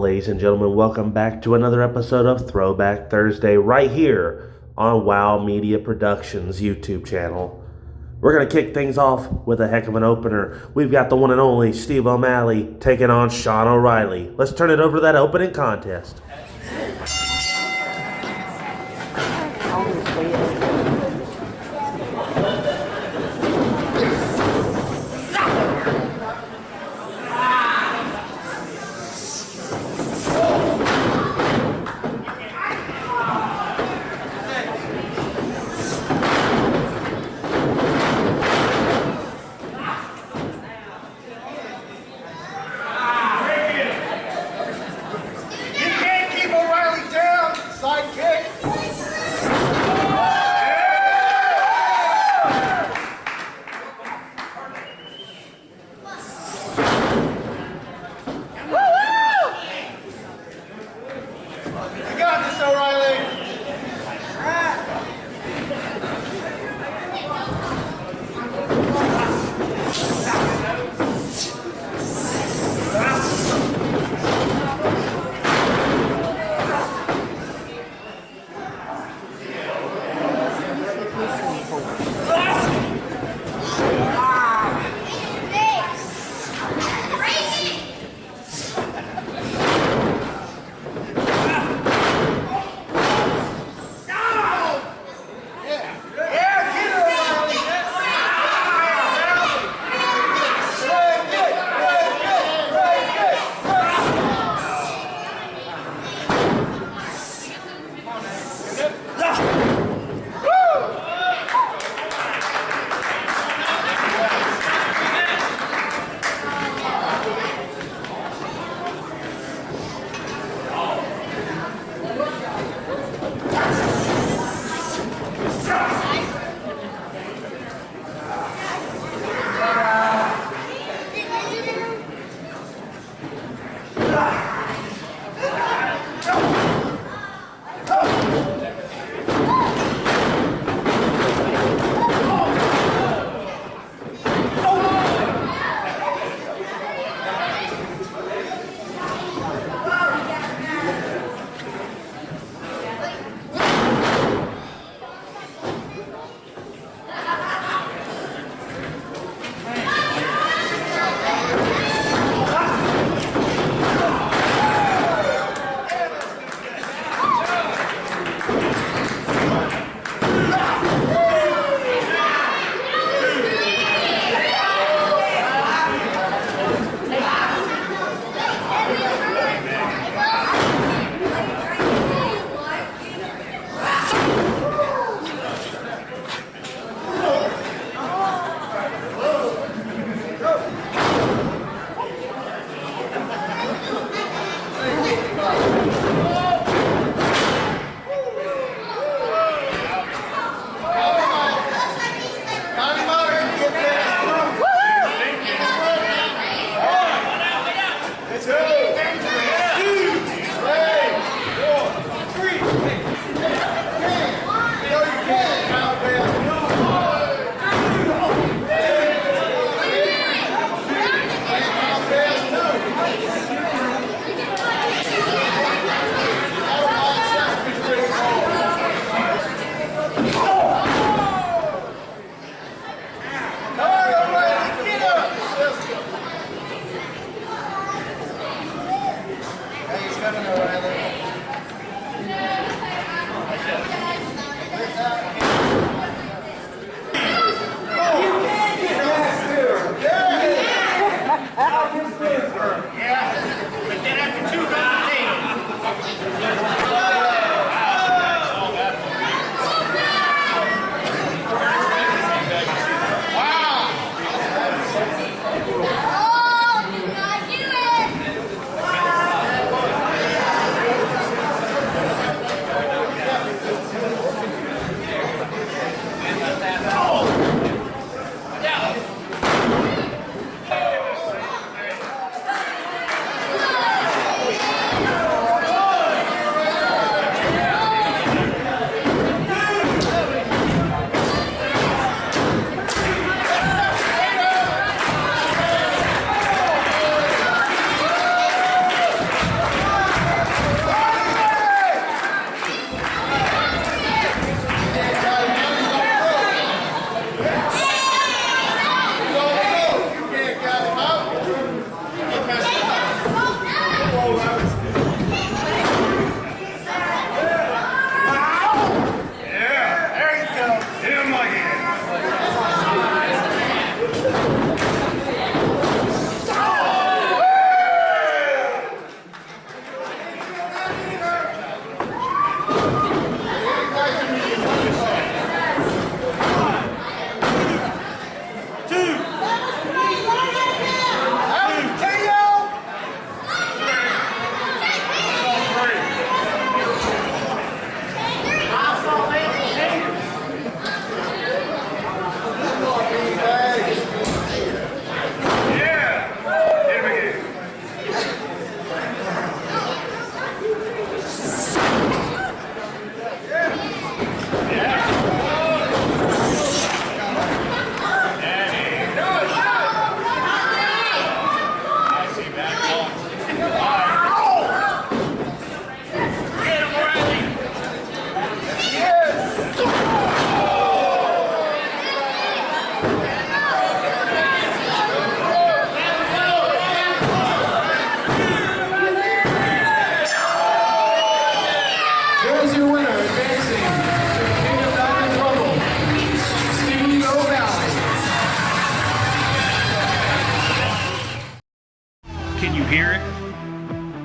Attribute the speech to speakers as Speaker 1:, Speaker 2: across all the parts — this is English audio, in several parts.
Speaker 1: ladies and gentlemen, welcome back to another episode of Throwback Thursday right here on WOW Media Productions YouTube channel. We're going to kick things off with a heck of an opener. We've got the one and only Steve O'Malley taking on Sean O'Reilly. Let's turn it over to that opening contest.
Speaker 2: Keep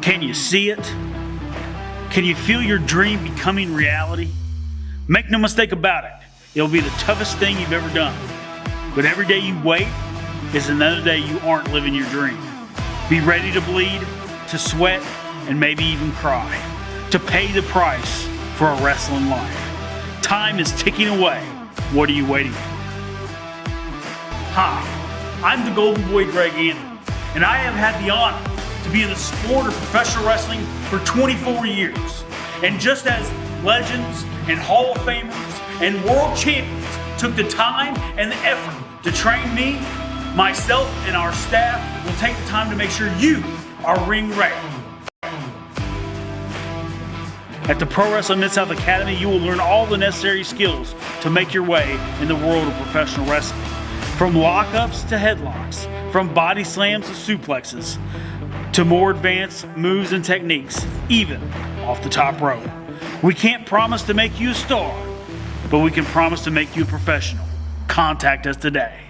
Speaker 2: Can you see it? Can you feel your dream becoming reality? Make no mistake about it, it'll be the toughest thing you've ever done. But every day you wait is another day you aren't living your dream. Be ready to bleed, to sweat, and maybe even cry, to pay the price for a wrestling life. Time is ticking away. What are you waiting for? Hi, I'm the Golden Boy Greg Anthony, and I have had the honor to be in the sport of professional wrestling for 24 years. And just as legends and Hall of Famers and world champions took the time and the effort to train me, myself and our staff will take the time to make sure you are ring ready. At the Pro Wrestling Mid-South Academy, you will learn all the necessary skills to make your way in the world of professional wrestling. From lockups to headlocks, from body slams to suplexes, to more advanced moves and techniques, even off the top rope. We can't promise to make you a star, but we can promise to make you a professional. Contact us today.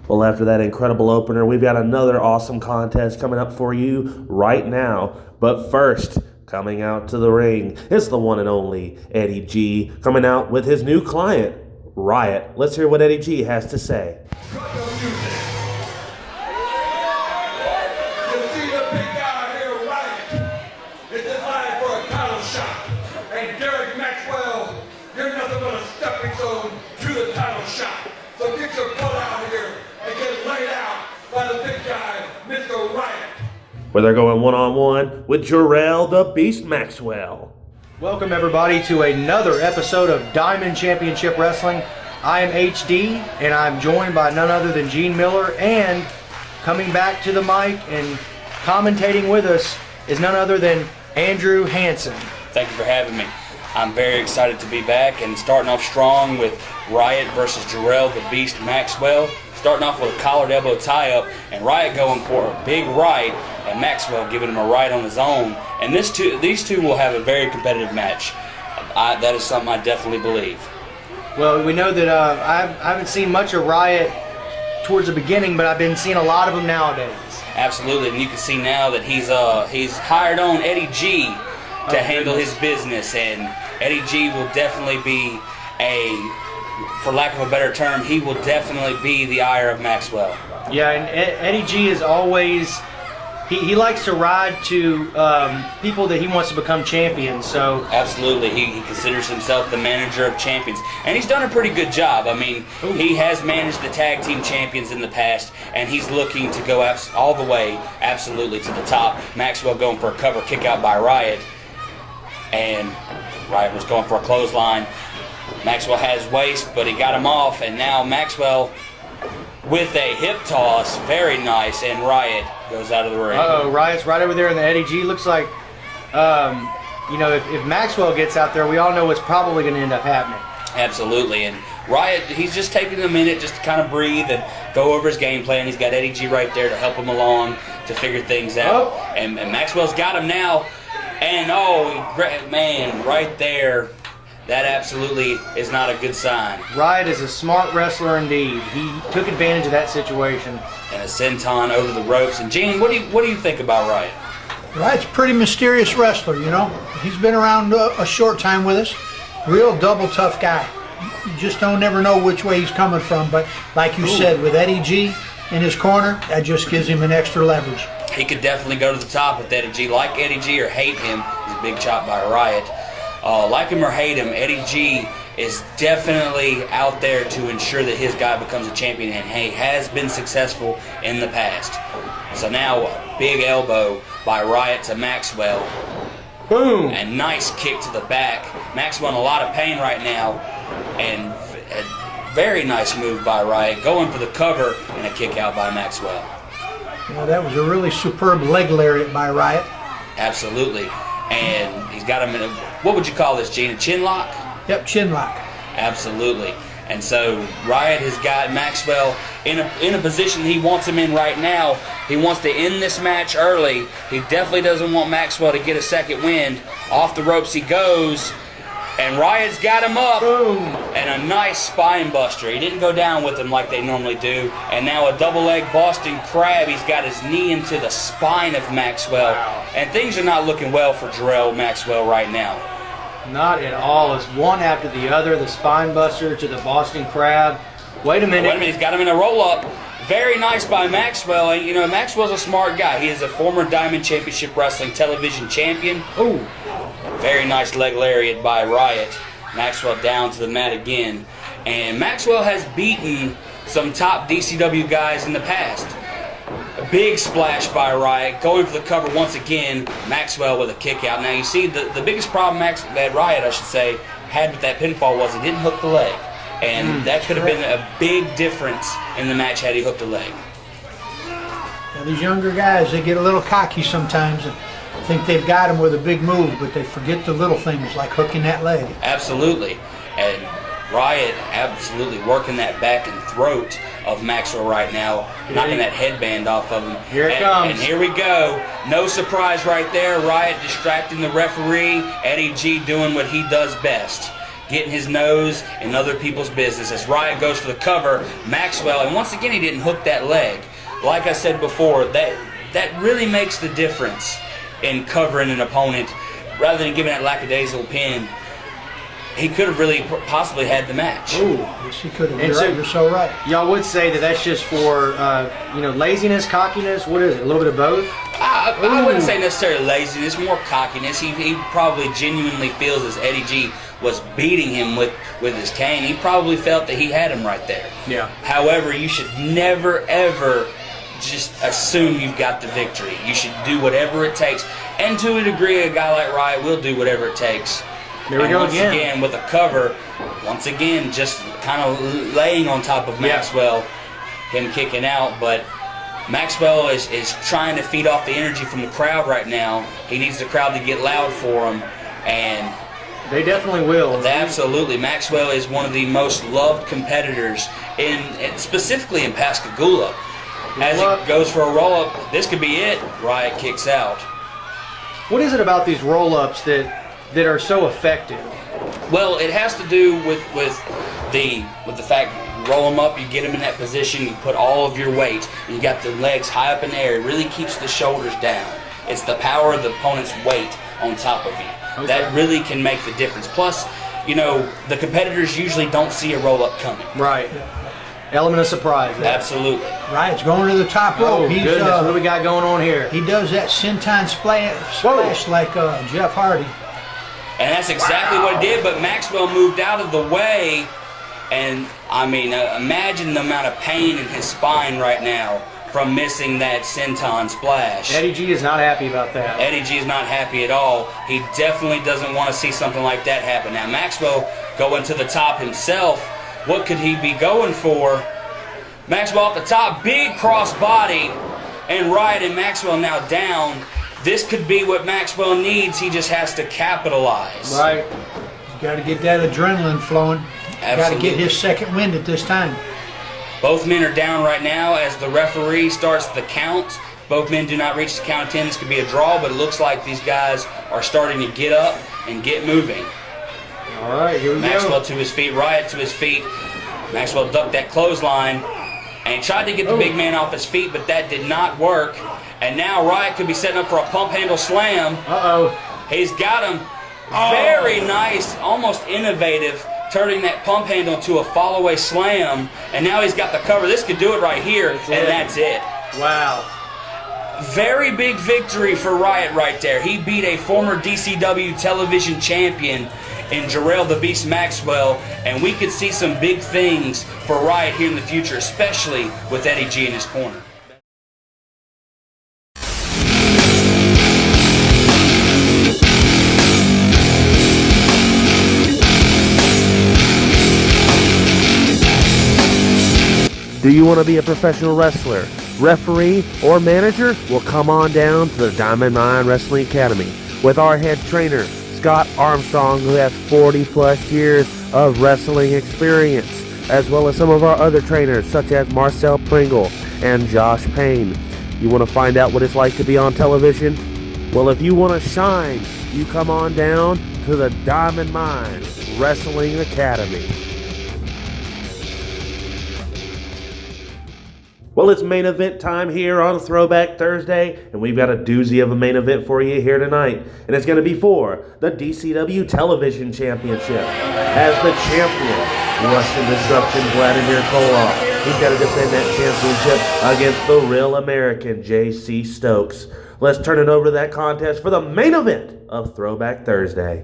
Speaker 1: Well, after that incredible opener, we've got another awesome contest coming up for you right now. But first, coming out to the ring, it's the one and only Eddie G, coming out with his new client, Riot. Let's hear what Eddie G has to say. Where they're going one-on-one with Jerrell The Beast Maxwell.
Speaker 3: Welcome everybody to another episode of Diamond Championship Wrestling. I am HD and I'm joined by none other than Gene Miller, and coming back to the mic and commentating with us is none other than Andrew Hansen.
Speaker 4: Thank you for having me. I'm very excited to be back and starting off strong with Riot versus Jerrell The Beast Maxwell. Starting off with a collared elbow tie-up, and Riot going for a big right, and Maxwell giving him a right on his own. And these two will have a very competitive match. That is something I definitely believe.
Speaker 3: Well, we know that I haven't seen much of Riot towards the beginning, but I've been seeing a lot of them nowadays.
Speaker 4: Absolutely, and you can see now that he's hired on Eddie G to handle his business, and Eddie G will definitely be for lack of a better term, he will definitely be the ire of Maxwell.
Speaker 3: Yeah, and Eddie G is always, he likes to ride to people that he wants to become champions. So
Speaker 4: absolutely, he considers himself the manager of champions, and he's done a pretty good job. I mean, he has managed the tag team champions in the past, and he's looking to go all the way, absolutely, to the top. Maxwell going for a cover kick out by Riot, and Riot was going for a clothesline. Maxwell had his waist, but he got him off, and now Maxwell with a hip toss, very nice, and Riot goes out of the ring.
Speaker 3: Uh-oh, Riot's right over there, and the Eddie G looks like, if Maxwell gets out there, we all know what's probably going to end up happening.
Speaker 4: Absolutely, and Riot, he's just taking a minute just to kind of breathe and go over his game plan. He's got Eddie G right there to help him along to figure things out, and Maxwell's got him now, and man, right there. That absolutely is not a good sign.
Speaker 3: Riot is a smart wrestler indeed. He took advantage of that situation.
Speaker 4: And a senton over the ropes. And Gene, what do you think about Riot?
Speaker 5: Riot's a pretty mysterious wrestler, you know. He's been around a short time with us. Real double tough guy. You just don't never know which way he's coming from. But like you said, with Eddie G in his corner, that just gives him an extra leverage.
Speaker 4: He could definitely go to the top with Eddie G. Like Eddie G or hate him, he's a big chop by Riot. Like him or hate him, Eddie G is definitely out there to ensure that his guy becomes a champion, and he has been successful in the past. So now, big elbow by Riot to Maxwell.
Speaker 3: Boom!
Speaker 4: And nice kick to the back. Maxwell in a lot of pain right now, and a very nice move by Riot, going for the cover and a kick out by Maxwell.
Speaker 5: Yeah, that was a really superb leg lariat by Riot.
Speaker 4: Absolutely. And he's got him in what would you call this, Gene? A chin lock?
Speaker 5: Yep, chin lock.
Speaker 4: Absolutely. And so Riot has got Maxwell in a position he wants him in right now. He wants to end this match early. He definitely doesn't want Maxwell to get a second wind. Off the ropes he goes. And Riot's got him up.
Speaker 3: Boom.
Speaker 4: And a nice spine buster. He didn't go down with him like they normally do. And now a double leg Boston Crab. He's got his knee into the spine of Maxwell.
Speaker 3: Wow.
Speaker 4: And things are not looking well for Jerrell Maxwell right now.
Speaker 3: Not at all. It's one after the other. The spine buster to the Boston Crab. Wait a minute.
Speaker 4: He's got him in a roll-up. Very nice by Maxwell. And, you know, Maxwell's a smart guy. He is a former Diamond Championship Wrestling Television Champion.
Speaker 3: Ooh.
Speaker 4: Very nice leg lariat by Riot. Maxwell down to the mat again. And Maxwell has beaten some top DCW guys in the past. A big splash by Riot. Going for the cover once again. Maxwell with a kick out. Now you see the biggest problem that Riot, I should say, had with that pinfall was he didn't hook the leg. And that could have been a big difference in the match had he hooked the leg.
Speaker 5: Now, these younger guys, they get a little cocky sometimes and think they've got him with a big move, but they forget the little things like hooking that leg.
Speaker 4: Absolutely. And Riot absolutely working that back and throat of Maxwell right now, knocking that headband off of him.
Speaker 3: Here it comes.
Speaker 4: And here we go. No surprise right there. Riot distracting the referee. Eddie G doing what he does best, getting his nose in other people's business. As Riot goes for the cover, Maxwell, and once again he didn't hook that leg. Like I said before, that really makes the difference in covering an opponent. Rather than giving that lackadaisical pin, he could have really possibly had the match.
Speaker 5: Ooh, yes, he could have.
Speaker 3: And
Speaker 5: You're
Speaker 3: so-
Speaker 5: right. You're so right.
Speaker 3: Y'all would say that that's just for, laziness, cockiness. What is it? A little bit of both?
Speaker 4: I wouldn't say necessarily laziness, more cockiness. He probably genuinely feels as Eddie G was beating him with his cane. He probably felt that he had him right there.
Speaker 3: Yeah.
Speaker 4: However, you should never, ever just assume you've got the victory. You should do whatever it takes. And to a degree, a guy like Riot will do whatever it takes.
Speaker 3: There we
Speaker 4: And
Speaker 3: go
Speaker 4: once
Speaker 3: again.
Speaker 4: again, with a cover, once again, just kind of laying on top of Maxwell, him kicking out. But Maxwell is trying to feed off the energy from the crowd right now. He needs the crowd to get loud for him. And
Speaker 3: They definitely will.
Speaker 4: absolutely, Maxwell is one of the most loved competitors, specifically in Pascagoula. As he goes for a roll-up, this could be it. Riot kicks out.
Speaker 3: What is it about these roll-ups that are so effective?
Speaker 4: Well, it has to do with the fact you roll them up, you get them in that position, you put all of your weight, and you got the legs high up in the air. It really keeps the shoulders down. It's the power of the opponent's weight on top of you.
Speaker 3: Okay.
Speaker 4: That really can make the difference. Plus, you know, the competitors usually don't see a roll-up coming.
Speaker 3: Right. Element of surprise.
Speaker 4: Absolutely.
Speaker 5: Riot's going to the top rope.
Speaker 3: Oh, goodness. What do we got going on here?
Speaker 5: He does that senton splash like Jeff Hardy.
Speaker 4: And that's exactly what he did, but Maxwell moved out of the way, and I mean, imagine the amount of pain in his spine right now from missing that senton splash.
Speaker 3: Eddie G is not happy about that.
Speaker 4: Eddie G is not happy at all. He definitely doesn't want to see something like that happen. Now, Maxwell going to the top himself. What could he be going for? Maxwell at the top, big cross body, and Riot and Maxwell now down. This could be what Maxwell needs. He just has to capitalize.
Speaker 3: Right.
Speaker 5: He's got to get that adrenaline flowing. Got to
Speaker 4: Absolutely.
Speaker 5: get his second wind at this time.
Speaker 4: Both men are down right now as the referee starts the count. Both men do not reach the count of 10. This could be a draw, but it looks like these guys are starting to get up and get moving.
Speaker 3: All right, here we
Speaker 4: Maxwell
Speaker 3: go.
Speaker 4: to his feet, Riot to his feet. Maxwell ducked that clothesline and he tried to get the big man off his feet, but that did not work. And now Riot could be setting up for a pump handle slam.
Speaker 3: Uh-oh.
Speaker 4: He's got him. Very nice, almost innovative, turning that pump handle into a follow-away slam. And now he's got the cover. This could do it right here, and that's it.
Speaker 3: Wow.
Speaker 4: Very big victory for Riot right there. He beat a former DCW Television Champion in Jerrell The Beast Maxwell, and we could see some big things for Riot here in the future, especially with Eddie G in his corner.
Speaker 1: Do you want to be a professional wrestler, referee, or manager? Well, come on down to the Diamond Mine Wrestling Academy with our head trainer, Scott Armstrong, who has 40-plus years of wrestling experience, as well as some of our other trainers, such as Marcel Pringle and Josh Payne. You want to find out what it's like to be on television? Well, if you want to shine, you come on down to the Diamond Mine Wrestling Academy. Well, it's main event time here on Throwback Thursday, and we've got a doozy of a main event for you here tonight. And it's going to be for the DCW Television Championship. As the champion, Russian Destruction Vladimir Koloff. He's got to defend that championship against the real American J.C. Stokes. Let's turn it over to that contest for the main event of Throwback Thursday.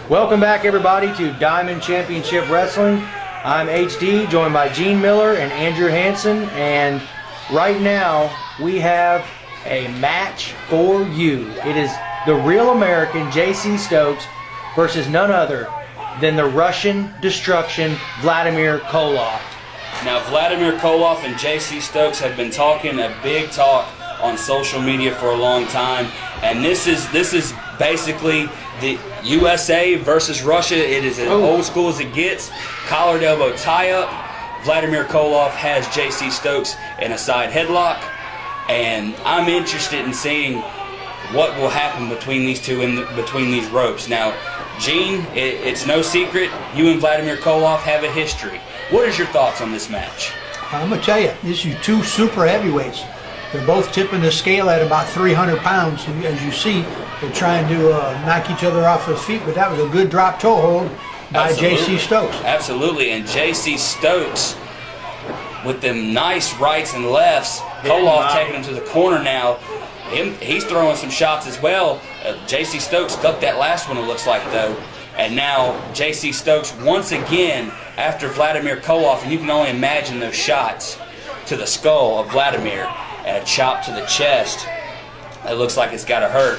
Speaker 3: Welcome back, everybody, to Diamond Championship Wrestling. I'm HD, joined by Gene Miller and Andrew Hansen, and right now we have a match for you. It is the real American J.C. Stokes versus none other than the Russian Destruction Vladimir Koloff.
Speaker 4: Now, Vladimir Koloff and J.C. Stokes have been talking a big talk on social media for a long time, and this is basically the USA versus Russia. It is as old school as it gets. Collared elbow tie-up. Vladimir Koloff has J.C. Stokes in a side headlock, and I'm interested in seeing what will happen between these two between these ropes. Now, Gene, it's no secret you and Vladimir Koloff have a history. What is your thoughts on this match?
Speaker 5: I'm going to tell you, this is two super heavyweights. They're both tipping the scale at about 300 pounds. As you see, they're trying to knock each other off their feet, but that was a good drop toe hold by J.C. Stokes.
Speaker 4: Absolutely, and J.C. Stokes with them nice rights and lefts. Koloff taking him to the corner now. He's throwing some shots as well. J.C. Stokes ducked that last one, it looks like, though. And now J.C. Stokes once again after Vladimir Koloff, and you can only imagine those shots to the skull of Vladimir and a chop to the chest. It looks like it's got to hurt.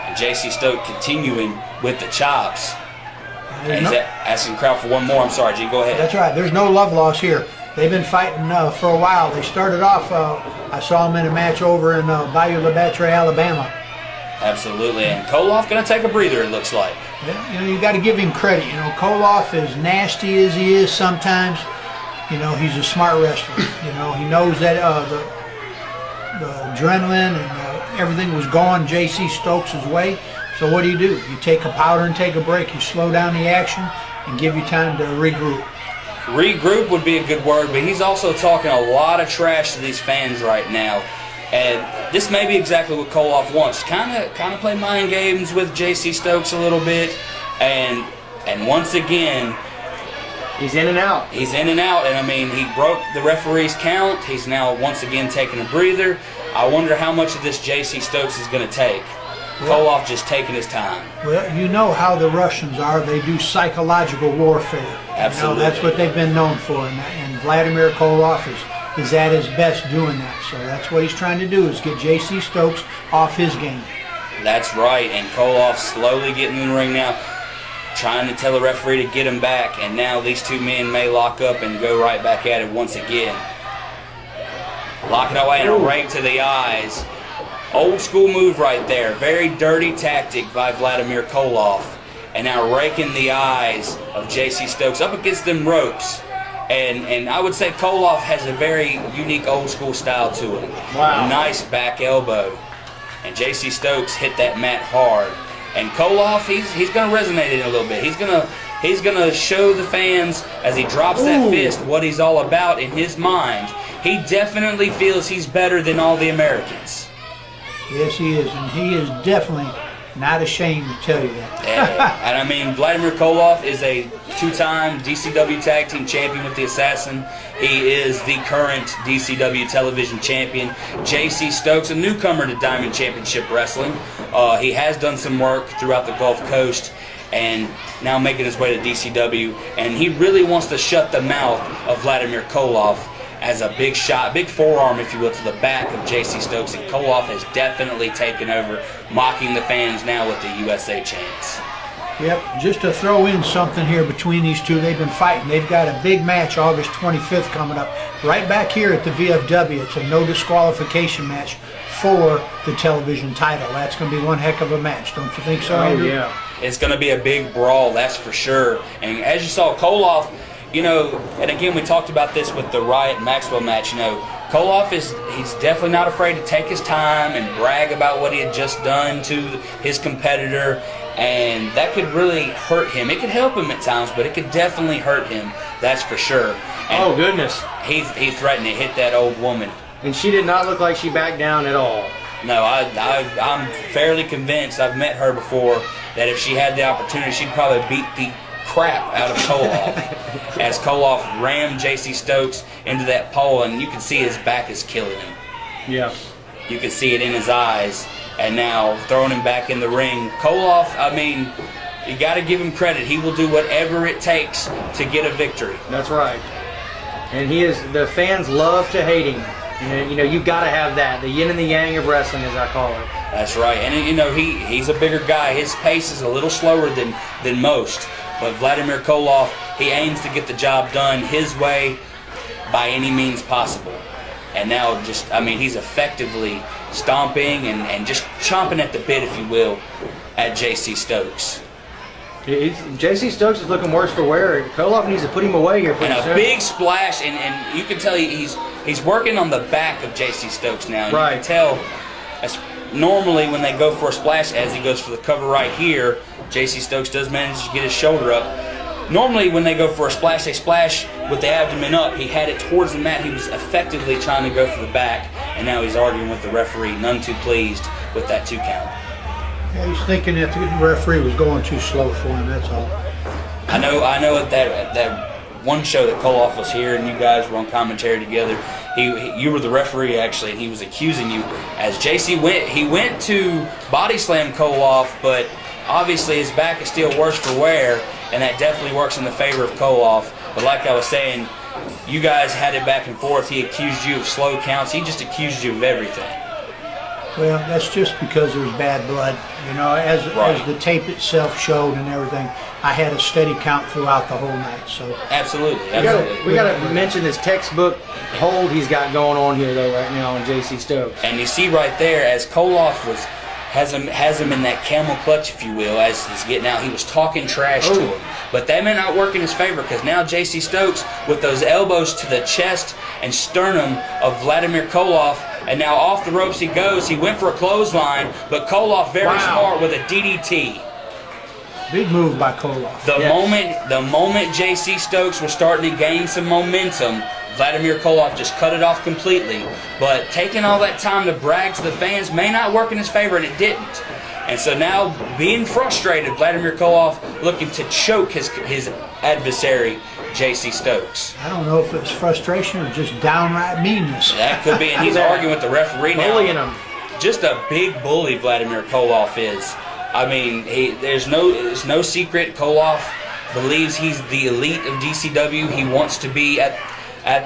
Speaker 4: And J.C. Stokes continuing with the chops. And he's asking the crowd for one more. I'm sorry, Gene, go ahead.
Speaker 5: That's right. There's no love lost here. They've been fighting for a while. They started off, I saw them in a match over in Bayou La Batre, Alabama.
Speaker 4: Absolutely, and Koloff going to take a breather, it looks like.
Speaker 5: Yeah, you got to give him credit. Koloff, as nasty as he is sometimes, he's a smart wrestler. He knows that the adrenaline and everything was going J.C. Stokes' way. So what do? You take a powder and take a break. You slow down the action and give you time to regroup.
Speaker 4: Regroup would be a good word, but he's also talking a lot of trash to these fans right now. And this may be exactly what Koloff wants. Kind of play mind games with J.C. Stokes a little bit. And once again,
Speaker 3: he's in and out.
Speaker 4: He's in and out. And, I mean, he broke the referee's count. He's now once again taking a breather. I wonder how much of this J.C. Stokes is going to take. Koloff just taking his time.
Speaker 5: Well, you know how the Russians are. They do psychological warfare.
Speaker 4: Absolutely.
Speaker 5: That's what they've been known for. And Vladimir Koloff is at his best doing that. So that's what he's trying to do, is get J.C. Stokes off his game.
Speaker 4: That's right. And Koloff slowly getting in the ring now, trying to tell the referee to get him back. And now these two men may lock up and go right back at it once again. Locking away and a rake to the eyes. Old school move right there. Very dirty tactic by Vladimir Koloff. And now raking the eyes of J.C. Stokes up against them ropes. And I would say Koloff has a very unique old school style to him.
Speaker 3: Wow.
Speaker 4: Nice back elbow. And J.C. Stokes hit that mat hard. And Koloff, he's going to resonate it a little bit. He's going to show the fans as he drops that fist what he's all about in his mind. He definitely feels he's better than all the Americans.
Speaker 5: Yes, he is. And he is definitely not ashamed to tell you that.
Speaker 4: Yeah. And I mean, Vladimir Koloff is a two-time DCW Tag Team Champion with the Assassin. He is the current DCW Television Champion. J.C. Stokes, a newcomer to Diamond Championship Wrestling. He has done some work throughout the Gulf Coast and now making his way to DCW. And he really wants to shut the mouth of Vladimir Koloff as a big shot, big forearm, if you will, to the back of J.C. Stokes. And Koloff has definitely taken over, mocking the fans now with the USA chants.
Speaker 5: Yep, just to throw in something here between these two, they've been fighting. They've got a big match August 25th coming up right back here at the VFW. It's a no disqualification match for the television title. That's going to be one heck of a match, don't you think so, Andrew?
Speaker 3: Yeah.
Speaker 4: It's going to be a big brawl, that's for sure. And as you saw, Koloff, you know, and again, we talked about this with the RIOT Maxwell match. You know, Koloff he's definitely not afraid to take his time and brag about what he had just done to his competitor, and that could really hurt him. It could help him at times, but it could definitely hurt him. That's for sure. And
Speaker 3: oh goodness!
Speaker 4: He threatened to hit that old woman,
Speaker 3: and she did not look like she backed down at all.
Speaker 4: No, I'm fairly convinced. I've met her before, that if she had the opportunity, she'd probably beat the crap out of Koloff as Koloff rammed JC Stokes into that pole, and you can see his back is killing him.
Speaker 3: Yeah.
Speaker 4: You can see it in his eyes, and now throwing him back in the ring. Koloff, I mean, you got to give him credit. He will do whatever it takes to get a victory.
Speaker 3: That's right. And the fans love to hate him. And, you know, you got to have that, the yin and the yang of wrestling, as I call it.
Speaker 4: That's right. And, you know, he's a bigger guy. His pace is a little slower than most. But Vladimir Koloff, he aims to get the job done his way by any means possible. And now he's effectively stomping and just chomping at the bit, if you will, at JC Stokes.
Speaker 3: JC Stokes is looking worse for wear. Koloff needs to put him away here pretty
Speaker 4: soon. And a big splash, and you can tell he's working on the back of JC Stokes now. And
Speaker 3: right.
Speaker 4: You can tell, normally when they go for a splash, as he goes for the cover right here, JC Stokes does manage to get his shoulder up. Normally when they go for a splash, they splash with the abdomen up. He had it towards the mat. He was effectively trying to go for the back, and now he's arguing with the referee, none too pleased with that 2 count.
Speaker 5: Yeah, he's thinking that the referee was going too slow for him, that's all.
Speaker 4: I know at that one show that Koloff was here and you guys were on commentary together, you were the referee actually, and he was accusing you as JC went to body slam Koloff, but obviously his back is still worse for wear, and that definitely works in the favor of Koloff. But like I was saying, you guys had it back and forth. He accused you of slow counts. He just accused you of everything.
Speaker 5: Well, that's just because there's bad blood. You know, as the tape itself showed and everything, I had a steady count throughout the whole night. So
Speaker 4: absolutely.
Speaker 3: We got to mention this textbook hold he's got going on here though right now on JC Stokes.
Speaker 4: And you see right there, as Koloff has him in that camel clutch, if you will, as he's getting out. He was talking trash to him. But that may not work in his favor, because now JC Stokes, with those elbows to the chest and sternum of Vladimir Koloff, and now off the ropes he goes. He went for a clothesline, but Koloff very smart with a DDT.
Speaker 5: Big move by Koloff.
Speaker 4: The moment JC Stokes was starting to gain some momentum, Vladimir Koloff just cut it off completely. But taking all that time to brag to the fans may not work in his favor, and it didn't. And so now, being frustrated, Vladimir Koloff looking to choke his adversary, JC Stokes.
Speaker 5: I don't know if it's frustration or just downright meanness.
Speaker 4: That could be, and he's arguing with the referee now.
Speaker 3: Bullying him.
Speaker 4: Just a big bully, Vladimir Koloff is. I mean, there's no secret. Koloff believes he's the elite of DCW. He wants to be at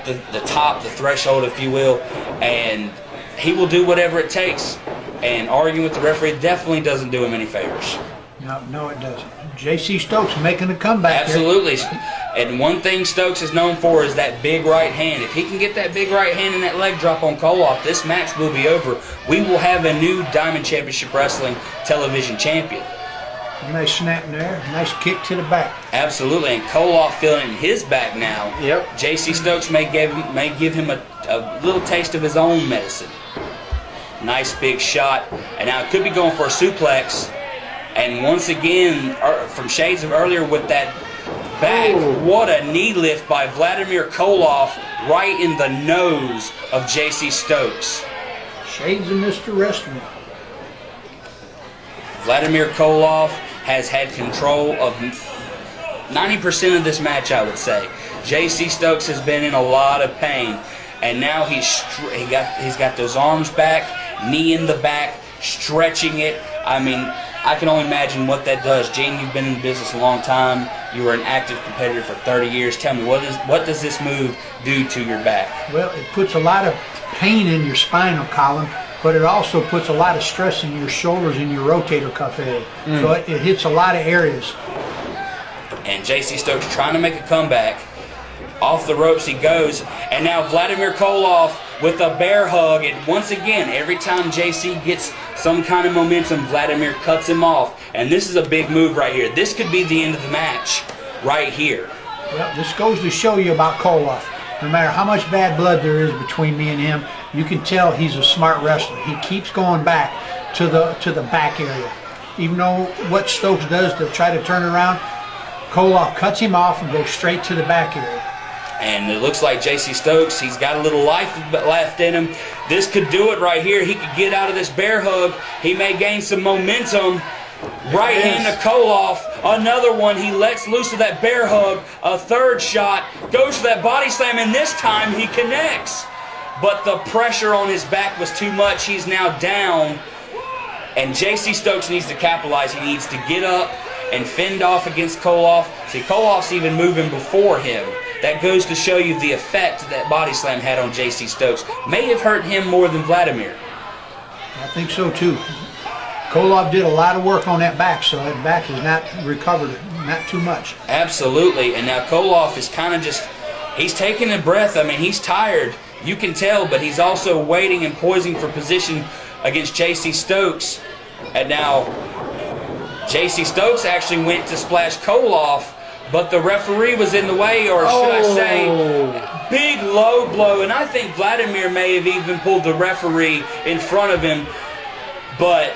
Speaker 4: the top, the threshold, if you will, and he will do whatever it takes. And arguing with the referee definitely doesn't do him any favors.
Speaker 5: No, it doesn't. JC Stokes making a comeback.
Speaker 4: Absolutely. And one thing Stokes is known for is that big right hand. If he can get that big right hand and that leg drop on Koloff, this match will be over. We will have a new Diamond Championship Wrestling television champion.
Speaker 5: Nice snap there. Nice kick to the back.
Speaker 4: Absolutely. And Koloff feeling in his back now.
Speaker 3: Yep.
Speaker 4: JC Stokes may give him a little taste of his own medicine. Nice big shot. And now it could be going for a suplex. And once again, from shades of earlier with that back, what a knee lift by Vladimir Koloff right in the nose of JC Stokes.
Speaker 5: Shades of Mr. Wrestling.
Speaker 4: Vladimir Koloff has had control of 90% of this match, I would say. JC Stokes has been in a lot of pain, and now he's got those arms back, knee in the back, stretching it. I mean, I can only imagine what that does. Gene, you've been in the business a long time. You were an active competitor for 30 years. Tell me, what does this move do to your back?
Speaker 5: Well, it puts a lot of pain in your spinal column, but it also puts a lot of stress in your shoulders and your rotator cuff area. So it hits a lot of areas.
Speaker 4: And JC Stokes trying to make a comeback. Off the ropes he goes. And now Vladimir Koloff with a bear hug. And once again, every time JC gets some kind of momentum, Vladimir cuts him off. And this is a big move right here. This could be the end of the match right here.
Speaker 5: Well, this goes to show you about Koloff. No matter how much bad blood there is between me and him, you can tell he's a smart wrestler. He keeps going back to the back area. Even though what Stokes does to try to turn around, Koloff cuts him off and goes straight to the back area.
Speaker 4: And it looks like J.C. Stokes, he's got a little life left in him. This could do it right here. He could get out of this bear hug. He may gain some momentum. Right hand to Koloff. Another one. He lets loose of that bear hug. A third shot. Goes for that body slam, and this time he connects. But the pressure on his back was too much. He's now down. And J.C. Stokes needs to capitalize. He needs to get up and fend off against Koloff. See, Koloff's even moving before him. That goes to show you the effect that body slam had on J.C. Stokes. May have hurt him more than Vladimir.
Speaker 5: I think so too. Koloff did a lot of work on that back, so that back has not recovered, not too much.
Speaker 4: Absolutely, and now Koloff is kind of just, he's taking a breath. I mean, he's tired. You can tell, but he's also waiting and poising for position against J.C. Stokes. And now, J.C. Stokes actually went to splash Koloff, but the referee was in the way, or should I say, big low blow. And I think Vladimir may have even pulled the referee in front of him, but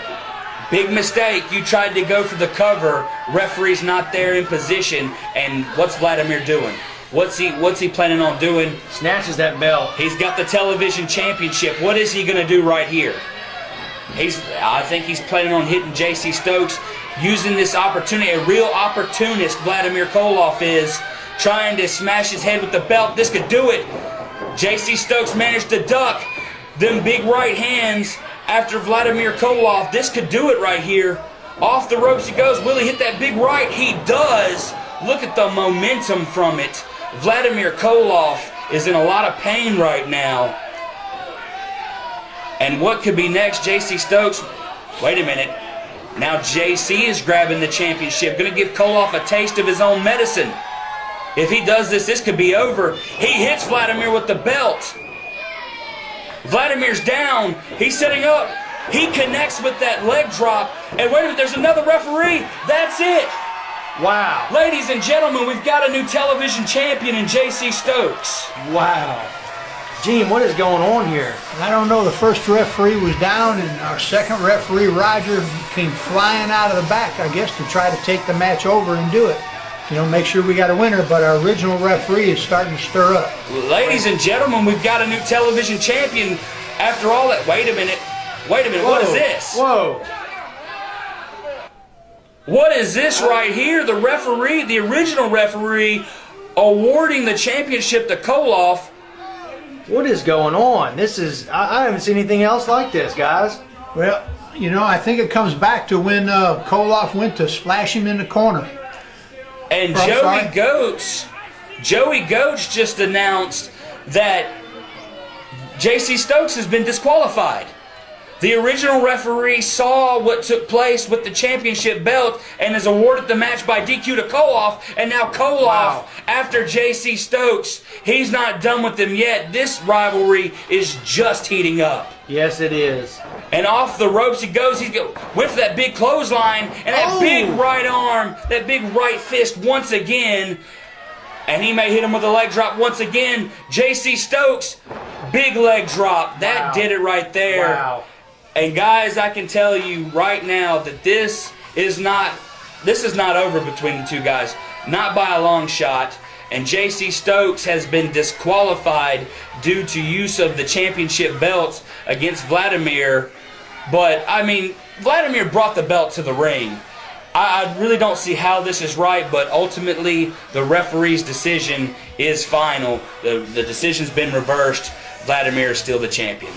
Speaker 4: big mistake. You tried to go for the cover. Referee's not there in position. And what's Vladimir doing? What's he planning on doing?
Speaker 3: Snatches that belt.
Speaker 4: He's got the television championship. What is he going to do right here? I think he's planning on hitting J.C. Stokes, using this opportunity. A real opportunist, Vladimir Koloff is, trying to smash his head with the belt. This could do it. J.C. Stokes managed to duck them big right hands after Vladimir Koloff. This could do it right here. Off the ropes he goes. Will he hit that big right? He does. Look at the momentum from it. Vladimir Koloff is in a lot of pain right now. And what could be next? J.C. Stokes. Wait a minute. Now J.C. is grabbing the championship. Going to give Koloff a taste of his own medicine. If he does this, this could be over. He hits Vladimir with the belt. Vladimir's down. He's setting up. He connects with that leg drop. And wait a minute, there's another referee. That's it.
Speaker 3: Wow.
Speaker 4: Ladies and gentlemen, we've got a new television champion in J.C. Stokes.
Speaker 3: Wow. Gene, what is going on here?
Speaker 5: I don't know. The first referee was down, and our second referee, Roger, came flying out of the back, I guess, to try to take the match over and do it. You know, make sure we got a winner, but our original referee is starting to stir up.
Speaker 4: Ladies and gentlemen, we've got a new television champion. After all that, wait a minute,
Speaker 3: Whoa.
Speaker 4: what is this?
Speaker 3: Whoa.
Speaker 4: What is this right here? The referee, the original referee, awarding the championship to Koloff.
Speaker 3: What is going on? This is, I haven't seen anything else like this, guys.
Speaker 5: Well, you know, I think it comes back to when Koloff went to splash him in the corner.
Speaker 4: And Joey Goats just announced that J.C. Stokes has been disqualified. The original referee saw what took place with the championship belt and has awarded the match by DQ to Koloff. And now Koloff, after J.C. Stokes, he's not done with them yet. This rivalry is just heating up.
Speaker 3: Yes, it is.
Speaker 4: And off the ropes he goes. He went for that big clothesline and that big right arm, that big right fist once again. And he may hit him with a leg drop once again. J.C. Stokes, big leg drop. That did it right there.
Speaker 3: Wow.
Speaker 4: And guys, I can tell you right now that this is not over between the two guys. Not by a long shot. And J.C. Stokes has been disqualified due to use of the championship belts against Vladimir. But, I mean, Vladimir brought the belt to the ring. I really don't see how this is right, but ultimately the referee's decision is final. The decision's been reversed. Vladimir is still the champion.